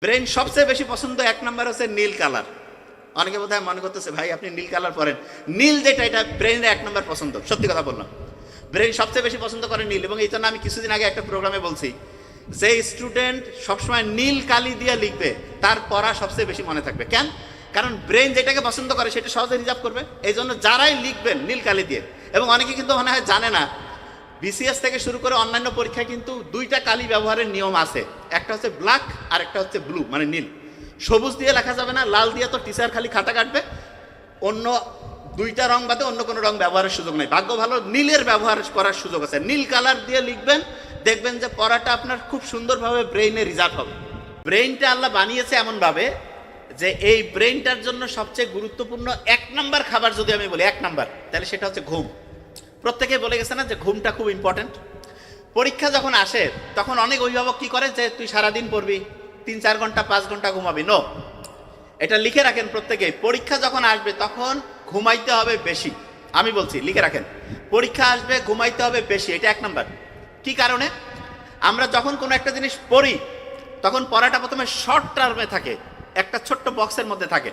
Brain সবচেয়ে বেশি পছন্দ এক নাম্বার হচ্ছে নীল কালার। অনেকে বোধহয় মনে করতেছে ভাই আপনি নীল কালার পরেন, নীল যেটা এটা ব্রেনের এক নাম্বার পছন্দ। সত্যি কথা বললাম, ব্রেন সবচেয়ে বেশি পছন্দ করে নীল। এবং এই জন্য আমি কিছুদিন আগে একটা প্রোগ্রামে বলছি যে স্টুডেন্ট সবসময় নীল কালি দিয়ে লিখবে তার পড়া সবচেয়ে বেশি মনে থাকবে। কেন? কারণ ব্রেন যেটাকে পছন্দ করে সেটা সহজে রিজার্ভ করবে। এই জন্য যারাই লিখবেন নীল কালি দিয়ে, এবং অনেকে কিন্তু মনে হয় জানে না, বিসিএস থেকে শুরু করে অন্যান্য পরীক্ষায় কিন্তু দুইটা কালি ব্যবহারের নিয়ম আছে, একটা হচ্ছে ব্ল্যাক আর একটা হচ্ছে ব্লু মানে নীল। সবুজ দিয়ে লেখা যাবে না, লাল দিয়ে তো টিচার খালি খাতা কাটবে, অন্য দুইটা রং বাদে অন্য কোনো রং ব্যবহারের সুযোগ নেই। ভাগ্য ভালো নীলের ব্যবহার করার সুযোগ আছে, নীল কালার দিয়ে লিখবেন, দেখবেন যে পড়াটা আপনার খুব সুন্দরভাবে ব্রেইনে রিজার্ভ হবে। ব্রেইনটা আল্লাহ বানিয়েছে এমনভাবে যে এই ব্রেইনটার জন্য সবচেয়ে গুরুত্বপূর্ণ এক নাম্বার খাবার যদি আমি বলি এক নাম্বার, তাহলে সেটা হচ্ছে ঘুম। প্রত্যেকে বলে গেছে না যে ঘুমটা খুব ইম্পর্টেন্ট। পরীক্ষা যখন আসে তখন অনেক অভিভাবক কি করে যে তুই সারাদিন পড়বি, 3-4 ঘন্টা 5 ঘন্টা ঘুমাবি। নো, এটা লিখে রাখেন প্রত্যেকে, পরীক্ষা যখন আসবে তখন ঘুমাইতে হবে বেশি। আমি বলছি লিখে রাখেন, পরীক্ষা আসবে ঘুমাইতে হবে বেশি, এটা এক নাম্বার। কি কারণে? আমরা যখন কোনো একটা জিনিস পড়ি তখন পড়াটা প্রথমে শর্ট টার্মে থাকে, একটা ছোট্ট বক্সের মধ্যে থাকে।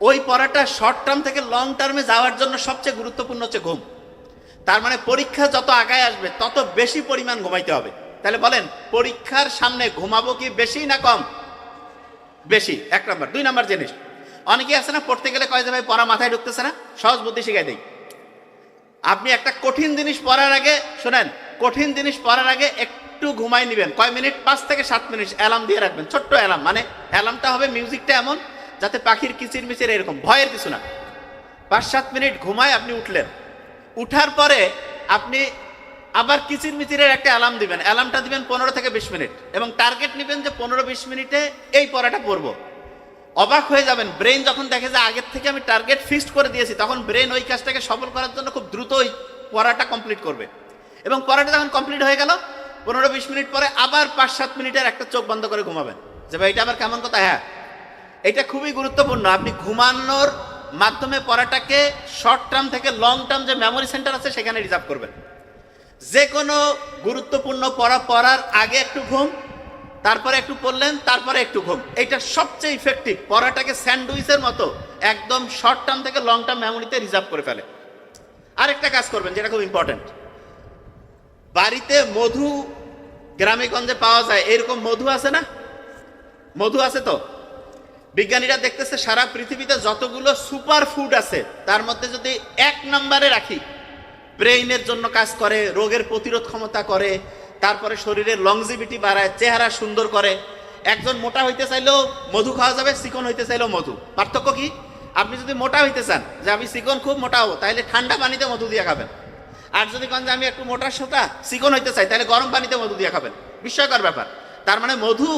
ওই পড়াটা শর্ট টার্ম থেকে লং টার্মে যাওয়ার জন্য সবচেয়ে গুরুত্বপূর্ণ হচ্ছে ঘুম। তার মানে পরীক্ষা যত আগায় আসবে তত বেশি পরিমাণ ঘুমাইতে হবে। তাহলে বলেন পরীক্ষার সামনে ঘুমাবো কি বেশি না কম? বেশি, এক নাম্বার। 2 নাম্বার জিনিস, অনেকে আছে না পড়তে গেলে কয় যে ভাই পড়া মাথায় ঢুকতেছে না, সহজ বুদ্ধি শিখাই দেই। আপনি একটা কঠিন জিনিস পড়ার আগে শোনেন, কঠিন জিনিস পড়ার আগে একটু ঘুমাই নেবেন, কয় মিনিট? 5 থেকে 7 মিনিট অ্যালার্ম দিয়ে রাখবেন, ছোট্ট অ্যালার্ম। মানে অ্যালার্মটা হবে মিউজিকটা এমন যাতে পাখির কিচির মিচির এরকম, ভয়ের কিছু না। 5-7 মিনিট ঘুমায় আপনি উঠলেন, উঠার পরে আপনি আবার কিচির মিচিরের একটা অ্যালার্ম দিবেন, অ্যালার্মটা দিবেন 15 থেকে 20 মিনিট, এবং টার্গেট নেবেন যে 15-20 মিনিটে এই পড়াটা পড়বো। অবাক হয়ে যাবেন, ব্রেন যখন দেখে যে আগের থেকে আমি টার্গেট ফিক্সড করে দিয়েছি, তখন ব্রেন ওই কাজটাকে সফল করার জন্য খুব দ্রুত ওই পড়াটা কমপ্লিট করবে। এবং পড়াটা যখন কমপ্লিট হয়ে গেল 15-20 মিনিট পরে আবার 5-7 মিনিটের একটা চোখ বন্ধ করে ঘুমাবেন, যে ভাই এটা আবার কেমন কথা। হ্যাঁ, এটা খুবই গুরুত্বপূর্ণ। আপনি ঘুমানোর মাধ্যমে পড়াটাকে শর্ট টার্ম থেকে লং টার্ম যে মেমোরি সেন্টার আছে সেখানে রিজার্ভ করবেন। যে কোনো গুরুত্বপূর্ণ পড়া পড়ার আগে একটু ঘুম, তারপরে একটু পড়লেন, তারপরে একটু ঘুম, এটা সবচেয়ে ইফেক্টিভ। পড়াটাকে স্যান্ডউইচের মতো একদম শর্ট টার্ম থেকে লং টার্ম মেমোরিতে রিজার্ভ করে ফেলে। আরেকটা কাজ করবেন যেটা খুব ইম্পর্টেন্ট, বাড়িতে মধু গ্রামে গঞ্জে পাওয়া যায়, এরকম মধু আছে না? মধু আছে তো? বিজ্ঞানীরা দেখতেছে সারা পৃথিবীতে যতগুলো সুপার ফুড আছে তার মধ্যে যদি 1 নম্বরে রাখি, ব্রেইনের জন্য কাজ করে, রোগের প্রতিরোধ ক্ষমতা করে, তারপরে শরীরের লংজিভিটি বাড়ায়, চেহারা সুন্দর করে। একজন মোটা হইতে চাইলেও মধু খাওয়া যাবে, চিকন হইতে চাইলেও মধু। পার্থক্য কি? আপনি যদি মোটা হইতে চান যে আমি চিকন খুব মোটা হবো, তাহলে ঠান্ডা পানিতে মধু দিয়ে খাবেন। আর যদি কন যে আমি একটু মোটা সোটা চিকন হইতে চাই, তাহলে গরম পানিতে মধু দিয়ে খাবেন। বিস্ময়কর ব্যাপার। তার মানে মধু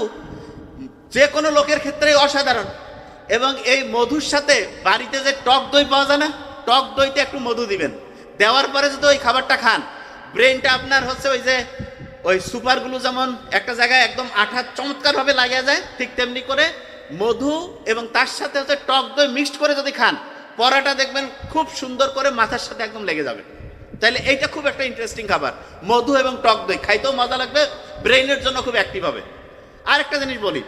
যে কোনো লোকের ক্ষেত্রে অসাধারণ। এবং এই মধুর সাথে বাড়িতে যে টক দই পাওয়া যায় না, টক দইতে একটু মধু দিবেন, দেওয়ার পরে যদি ওই খাবারটা খান, ব্রেনটা আপনার হচ্ছে ওই যে ওই সুপারগুলো যেমন একটা জায়গায় একদম আঠা চমৎকারভাবে লাগিয়ে যায়, ঠিক তেমনি করে মধু এবং তার সাথে হচ্ছে টক দই মিক্সড করে যদি খান, পড়াটা দেখবেন খুব সুন্দর করে মাথার সাথে একদম লেগে যাবে। তাহলে এইটা খুব একটা ইন্টারেস্টিং খাবার, মধু এবং টক দই। খাইতেও মজা লাগবে, ব্রেইনের জন্য খুব অ্যাক্টিভ হবে। আর একটা জিনিস বলি,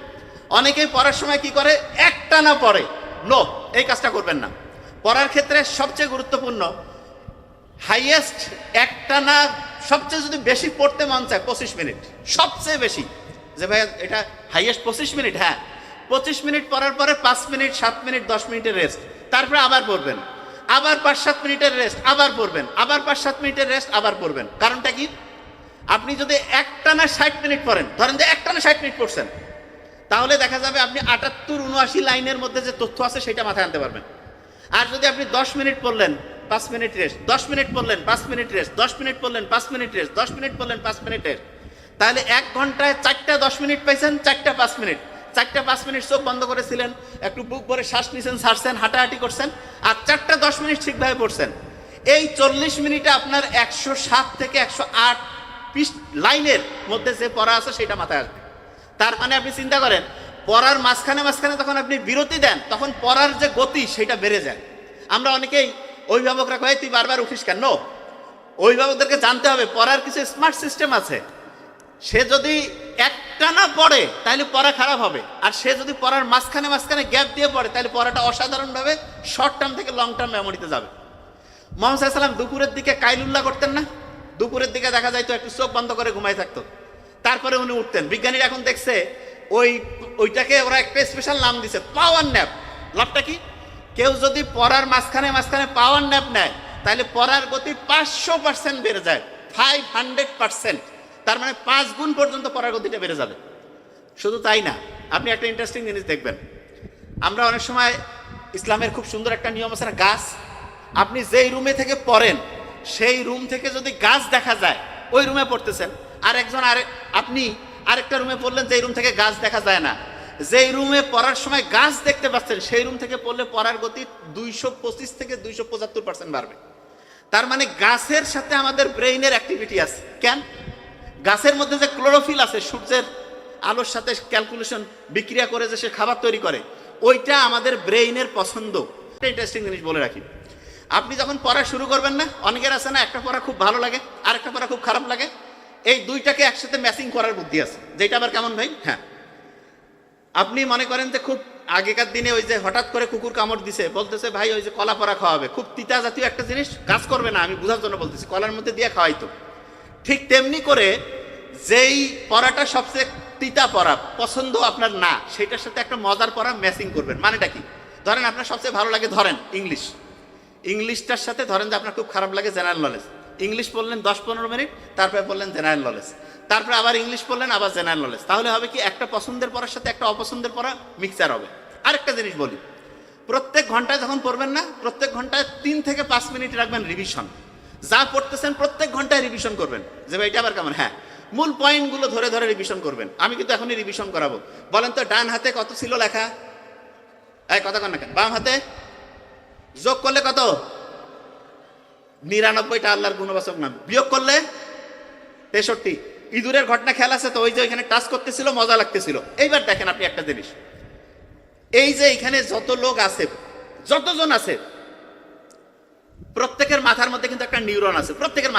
অনেকেই পড়ার সময় কি করে, একটানা পড়ে। নো, এই কাজটা করবেন না। পড়ার ক্ষেত্রে সবচেয়ে গুরুত্বপূর্ণ হাইয়েস্ট একটানা সবচেয়ে যদি বেশি পড়তে মন চায় 25 মিনিট, সবচেয়ে বেশি। যে ভাই এটা হাইয়েস্ট 25 মিনিট, হ্যাঁ 25 মিনিট পড়ার পরে 5 মিনিট 7 মিনিট 10 মিনিটের রেস্ট, তারপরে আবার পড়বেন, আবার 5-7 মিনিটের রেস্ট, আবার পড়বেন, আবার 5-7 মিনিটের রেস্ট, আবার পড়বেন। কারণটা কি? আপনি যদি একটানা 60 মিনিট পড়েন, ধরেন যে একটানা 60 মিনিট পড়ছেন, তাহলে দেখা যাবে আপনি 78-79 লাইনের মধ্যে যে তথ্য আছে সেটা মাথায় আনতে পারবেন। আর যদি আপনি 10 মিনিট পড়লেন 5 মিনিট রেস্ট, 10 মিনিট পড়লেন 5 মিনিট রেস্ট, 10 মিনিট পড়লেন 5 মিনিট রেস্ট, 10 মিনিট পড়লেন 5 মিনিট রেস্ট, তাহলে 1 ঘন্টায় 4টা 10 মিনিট পাইছেন, 4টা 5 মিনিট। 4টা 5 মিনিট চোখ বন্ধ করেছিলেন, একটু বুক ভরে শ্বাস নিছেন, ছাড়ছেন, হাঁটাহাঁটি করছেন, আর 4টা 10 মিনিট ঠিকভাবে পড়ছেন। এই 40 মিনিটে আপনার 107 থেকে 108 লাইনের মধ্যে যে পড়া আছে সেটা মাথায় আসবে। তার মানে আপনি চিন্তা করেন, পড়ার মাঝখানে মাঝখানে তখন আপনি বিরতি দেন, তখন পড়ার যে গতি সেটা বেড়ে যায়। আমরা অনেকেই অভিভাবকরা কয় তুই বারবার উঠিস কেন? অভিভাবকদেরকে জানতে হবে পড়ার কিছু স্মার্ট সিস্টেম আছে। সে যদি একটা একটানা পড়ে তাহলে পড়া খারাপ হবে, আর সে যদি পড়ার মাঝখানে মাঝখানে গ্যাপ দিয়ে পড়ে তাহলে পড়াটা অসাধারণভাবে শর্ট টার্ম থেকে লং টার্ম মেমোরিতে যাবে। মোহাম্মদ সাল্লাম দুপুরের দিকে কাইলুল্লাহ করতেন না? দুপুরের দিকে দেখা যায় তো একটু চোখ বন্ধ করে ঘুমাই থাকতো, তারপরে উনি উঠতেন। বিজ্ঞানীরা এখন দেখছে ওইটাকে ওরা একটা স্পেশাল নাম দিছে, পাওয়ার ন্যাপ। লাভটা কি? কেউ যদি পড়ার মাঝখানে মাঝখানে পাওয়ার ন্যাপ নেয় তাহলে পড়ার গতি 500% বেড়ে যায়, 500%। তার মানে 5 গুণ পর্যন্ত পড়ার গতিটা বেড়ে যাবে। শুধু তাই না, আপনি একটা ইন্টারেস্টিং জিনিস দেখবেন, আমরা অনেক সময় ইসলামের খুব সুন্দর একটা নিয়ম আছে না, গাছ। আপনি যেই রুমে থেকে পড়েন সেই রুম থেকে যদি গাছ দেখা যায়, ওই রুমে পড়তেছেন, আর একজন আপনি আরেকটা রুমে পড়লেন যেই রুম থেকে গাছ দেখা যায় না, যেই রুমে পড়ার সময় গাছ দেখতে পাচ্ছেন সেই রুম থেকে পড়লে পড়ার গতি 225 থেকে 275% বাড়বে। তার মানে গাছের সাথে আমাদের ব্রেইনের অ্যাক্টিভিটি আছে। কেন? গাছের মধ্যে যে ক্লোরোফিল আছে, সূর্যের আলোর সাথে ক্যালকুলেশন বিক্রিয়া করে যে সে খাবার তৈরি করে, ওইটা আমাদের ব্রেইনের পছন্দ। ইন্টারেস্টিং জিনিস বলে রাখি, আপনি যখন পড়া শুরু করবেন না, অনেকের আছে না একটা পড়া খুব ভালো লাগে আর একটা পড়া খুব খারাপ লাগে, এই দুইটাকে একসাথে ম্যাচিং করার বুদ্ধি আছে। যেটা আবার কেমন ভাই? হ্যাঁ, আপনি মনে করেন যে খুব আগেকার দিনে ওই যে হঠাৎ করে কুকুর কামড় দিছে, বলতেছে ভাই ওই যে কলা পড়া খাওয়াবে, খুব তিতা জাতীয় একটা জিনিস, কাজ করবে না, আমি বোঝার জন্য বলতেছি, কলার মধ্যে দিয়ে খাওয়াইতো। ঠিক তেমনি করে যেই পড়াটা সবচেয়ে তিতা পড়া পছন্দ আপনার না, সেটার সাথে একটা মজার পড়া ম্যাচিং করবেন। মানেটা কি? ধরেন আপনার সবচেয়ে ভালো লাগে ধরেন ইংলিশটার সাথে ধরেন যে আপনার খুব খারাপ লাগে জেনারেল নলেজ। ইংলিশ পড়লেন 10-15 মিনিট, তারপরে পড়লেন জেনারেল নলেজ, তারপরে আবার ইংলিশ পড়লেন, আবার জেনারেল নলেজ। তাহলে হবে কি, একটা পছন্দের পড়ার সাথে একটা অপছন্দের পড়া মিক্সচার হবে। আরেকটা জিনিস বলি, প্রত্যেক ঘন্টায় যখন পড়বেন না, প্রত্যেক ঘন্টায় 3 থেকে 5 মিনিট রাখবেন রিভিশন। যা পড়তেছেন প্রত্যেক ঘন্টায় রিভিশন করবেন, যে ভাই এটা আবার কেমন। হ্যাঁ, মূল পয়েন্টগুলো ধরে ধরে রিভিশন করবেন। আমি কিন্তু এখনই রিভিশন করাবো। বলেন তো, ডান হাতে কত ছিল লেখা? এই কথা কন না কেন? বাম হাতে যোগ করলে কত? 99টা আল্লাহর গুণবাচক নাম। বিয়োগ করলে 63। ইঁদুরের ঘটনা খেয়াল আছে তো? ওই যে ওইখানে টাচ করতেছিল, মজা লাগতেছিল। এইবার দেখেন আপনি একটা জিনিস, এই যে এখানে যত লোক আছে, যতজন আছে, প্রত্যেকের মাথার মধ্যে কিন্তু একটা নিউরন আছে। প্রত্যেকের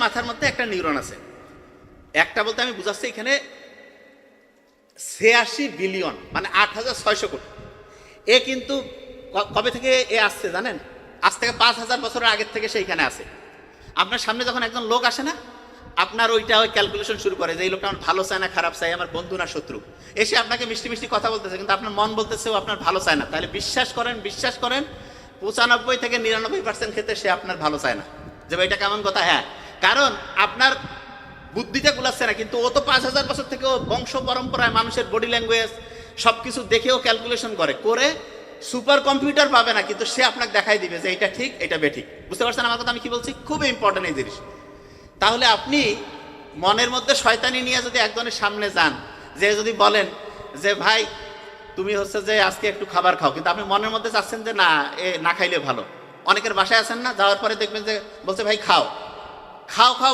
মাথার মধ্যে একটা নিউরন আছে। একটা বলতে আমি বুঝাচ্ছি, এখানে 86 বিলিয়ন, মানে 8600 কোটি। এ কিন্তু কবে থেকে এ আসছে জানেন? আজ থেকে 5000 বছরের আগের থেকে সেইখানে আছে। আপনার সামনে যখন একজন লোক আসে না, আপনার ওই ক্যালকুলেশন শুরু করে যে এই লোকটা আমার ভালো চায় না খারাপ চায়, আমার বন্ধু না শত্রু। এসে আপনাকে মিষ্টি মিষ্টি কথা বলতেছে, কিন্তু আপনার মন বলতেছে ও আপনার ভালো চায় না। তাহলে বিশ্বাস করেন 95 থেকে 99% ক্ষেত্রে সে আপনার ভালো চায় না। যে এটা কেমন কথা? হ্যাঁ, কারণ আপনার বুদ্ধিতে গুলাচ্ছে না, কিন্তু ও তো 5000 বছর থেকে ও বংশ পরম্পরায় মানুষের বডি ল্যাঙ্গুয়েজ সবকিছু দেখেও ক্যালকুলেশন করে সুপার কম্পিউটার পাবে না, কিন্তু সে আপনাকে দেখাই দিবে যে এটা ঠিক, এটা বেঠিক। বুঝতে পারছেন আমার কথা আমি কি বলছি? খুবই ইম্পর্টেন্ট এই জিনিস। তাহলে আপনি মনের মধ্যে শয়তানি নিয়ে যদি একজনের সামনে যান, যে যদি বলেন যে ভাই তুমি হচ্ছে যে আজকে একটু খাবার খাও, কিন্তু আপনি মনের মধ্যে চাচ্ছেন যে না, না খাইলে ভালো। অনেকের বাসায় আছেন না, যাওয়ার পরে দেখবেন যে বলছে ভাই খাও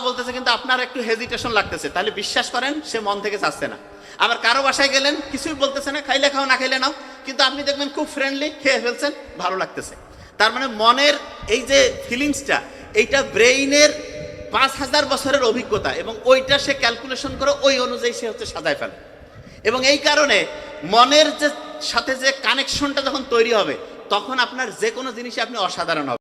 বলতেছে, কিন্তু আপনার একটু হেজিটেশন লাগতেছে। তাহলে বিশ্বাস করেন সে মন থেকে চাচ্ছে না। আবার কারো বাসায় গেলেন, কিছুই বলতেছে না, খাইলে খাও না খাইলে নাও, কিন্তু আপনি দেখবেন খুব ফ্রেন্ডলি, খেয়ে ফেলছেন, ভালো লাগতেছে। তার মানে মনের এই যে ফিলিংসটা, এইটা ব্রেইনের 5000 বছরের অভিজ্ঞতা, এবং ওইটা সে ক্যালকুলেশন করে ওই অনুযায়ী সে হচ্ছে সাজায় ফেলে। এবং এই কারণে মনের যে সাথে যে কানেকশনটা যখন তৈরি হবে, তখন আপনার যে কোনো জিনিসে আপনি অসাধারণ হবে।